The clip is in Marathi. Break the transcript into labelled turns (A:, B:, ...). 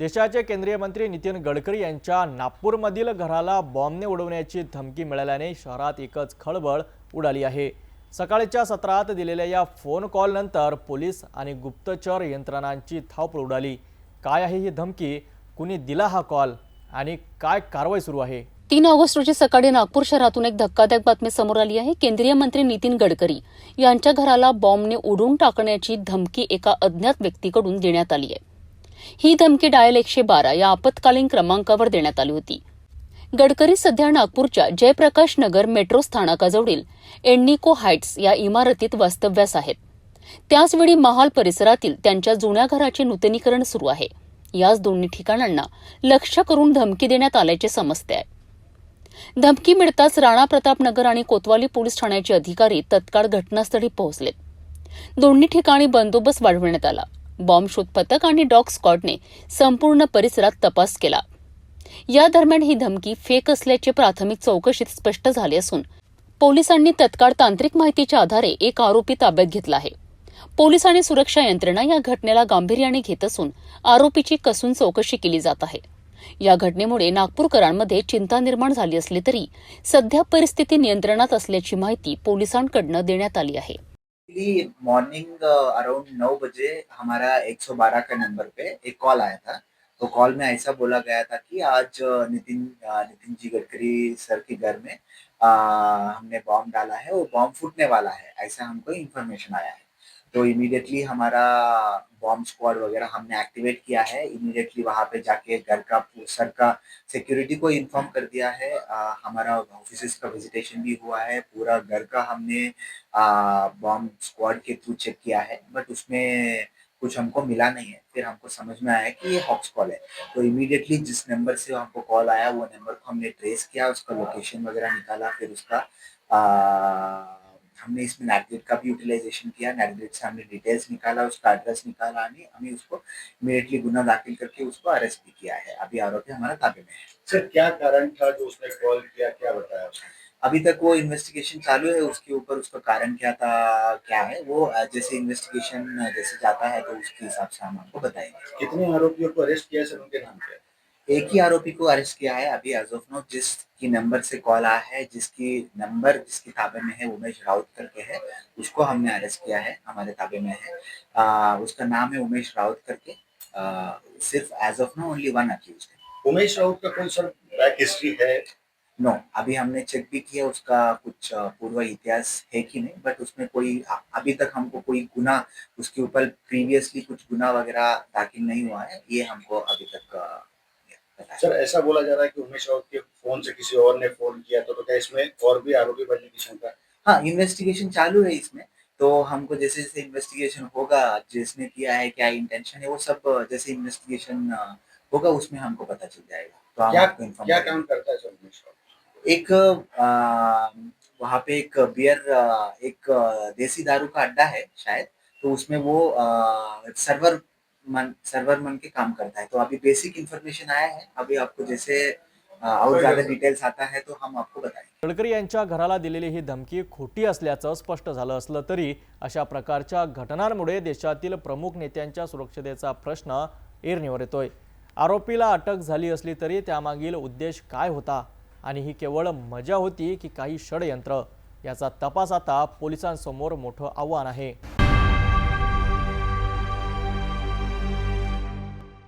A: देशाचे केंद्रीय मंत्री नितीन गडकरी यांच्या नागपूरमधील घराला बॉम्बने उडवण्याची धमकी मिळाल्याने शहरात एकच खळबळ उडाली आहे। सकाळच्या सत्रात दिलेल्या या फोन कॉल नंतर पोलीस आणि गुप्तचर यंत्रणांची धावपळ उडाली। काय आहे ही धमकी, कुणी दिला हा कॉल आणि काय कारवाई सुरू आहे?
B: 3 ऑगस्ट रोजी सकाळी नागपूर शहरातून एक धक्कादायक बातमी समोर आली आहे। केंद्रीय मंत्री नितीन गडकरी यांच्या घराला बॉम्बने उडवून टाकण्याची धमकी एका अज्ञात व्यक्तीकडून देण्यात आली आहे। ही धमकी डायल 112 या आपत्कालीन क्रमांकावर देण्यात आली होती। गडकरी सध्या नागपूरच्या जयप्रकाश नगर मेट्रो स्थानकाजवळील एन्निको हाइट्स या इमारतीत वास्तव्यास आहेत। त्याचवेळी महाल परिसरातील त्यांच्या जुन्या घराचे नूतनीकरण सुरू आहे। याच दोन्ही ठिकाणांना लक्ष्य करून धमकी देण्यात आल्याचे समजते आहे। धमकी मिळताच राणा प्रतापनगर आणि कोतवाली पोलीस ठाण्याचे अधिकारी तत्काळ घटनास्थळी पोहोचले। दोन्ही ठिकाणी बंदोबस्त वाढवण्यात आला। बॉम्ब शोध पथक आणि डॉग स्क्वॉडने संपूर्ण परिसरात तपास केला। या दरम्यान ही धमकी फेक असल्याचे प्राथमिक चौकशीत स्पष्ट झाले असून पोलिसांनी तत्काळ तांत्रिक माहितीच्या आधारे एक आरोपी ताब्यात घेतला आहे। पोलीस आणि सुरक्षा यंत्रणा या घटनेला गांभीर्याने घेत असून आरोपीची कसून चौकशी केली जात आहे। या घटनेमुळे नागपूरकरांमध्ये चिंता निर्माण झाली असली तरी सध्या परिस्थिती नियंत्रणात असल्याची माहिती पोलिसांकडून देण्यात आली आहे।
C: मॉर्निंग अराउंड 9 बजे हमारा 112 का नंबर पे एक कॉल आया था। तो कॉल में ऐसा बोला गया था कि आज नितिन जी गडकरी सर के घर में हमने बॉम्ब डाला है और बॉम्ब फूटने वाला है, ऐसा हमको इन्फॉर्मेशन आया है। तो इमीडिएटली हमारा बॉम्ब स्क्वाड वगैरह हमने एक्टिवेट किया है। इमीडिएटली वहाँ पे जाके घर का सर का सिक्योरिटी को इन्फॉर्म कर दिया है। हमारा ऑफिसेस का विजिटेशन भी हुआ है। पूरा घर का हमने बॉम्ब स्क्वाड के थ्रू चेक किया है, बट उसमें कुछ हमको मिला नहीं है। फिर हमको समझ में आया कि ये हॉक्स कॉल है। तो इमीडिएटली जिस नंबर से हमको कॉल आया वो नंबर को हमने ट्रेस किया, उसका लोकेशन वगैरह निकाला। फिर उसका हमने इसमें नेटगेट का भी यूटिलाइजेशन किया। नेटगेट से हमने डिटेल्स निकाला, उसका एड्रेस निकाला आणि हमें उसको इमीडिएटली गुना दाखिल करके उसको अरेस्ट भी किया है। अभी आरोपी हमारा ताबे में है।
D: सर, क्या कारण था जो उसने कॉल किया, क्या बताया उसने?
C: अभी तक वो इन्वेस्टिगेशन चालू है। उसके ऊपर उसका कारण क्या था, क्या है वो जैसे इन्वेस्टिगेशन जैसे जाता है तो उसके हिसाब से हम आपको बताएंगे।
D: कितने आरोपियों को अरेस्ट किया सर, उनके नाम क्या है?
C: एक ही आरोपी को अरेस्ट किया है अभी एज ऑफ नाउ। जिसकी नंबर से कॉल आया है, जिसके ताबे में है, उमेश राउत करके है, उसको हमने अरेस्ट किया है, हमारे ताबे में है। उसका नाम है उमेश राउत करके। सिर्फ as of now only 1 accused है।
D: उमेश राउत का कोई सर बैक हिस्ट्री है?
C: नो, अभी हमने चेक भी किया उसका कुछ पूर्व इतिहास है कि नहीं, बट उसमें कोई अभी तक हमको कोई गुना उसके ऊपर प्रीवियसली कुछ गुना वगैरह दाखिल नहीं हुआ है। ये हमको अभी तक पता है।
D: सर, ऐसा बोला जा रहा है कि उमेश राउत के फोन से किसी और ने फोन किया, तो क्या इसमें और भी आरोपी बनने की शंका?
C: हाँ, इन्वेस्टिगेशन चालू है इसमें। तो हमको जैसे जैसे इन्वेस्टिगेशन होगा, जिसने किया है, क्या इंटेंशन है, वो सब जैसे इन्वेस्टिगेशन होगा उसमें हमको पता चल जाएगा। तो हम आपको इन्फॉर्म
D: क्या
C: करेंगे।
D: काम करता है सर उमेश राउत?
C: एक वहाँ पे एक एक देसी दारू का अड्डा है शायद, तो उसमें वो सर्वर मन के काम करता है। तो अभी बेसिक इन्फॉर्मेशन आया है। अभी आपको जैसे और ज्यादा डिटेल्स आता है तो हम आपको बताएंगे।
A: गडकरी यांच्या घराला दिलेली ही धमकी खोटी असल्याचं स्पष्ट झालं असलं तरी अशा प्रकारच्या घटनांमुळे देशातील प्रमुख नेत्यांच्या सुरक्षेचा प्रश्न ऐरणीवर येतोय। आरोपीला अटक झाली असली तरी त्यामागील उद्देश काय होता आणि ही केवळ मजा होती की काही षडयंत्र, याचा तपास आता पोलिसांसमोर मोठं आव्हान आहे।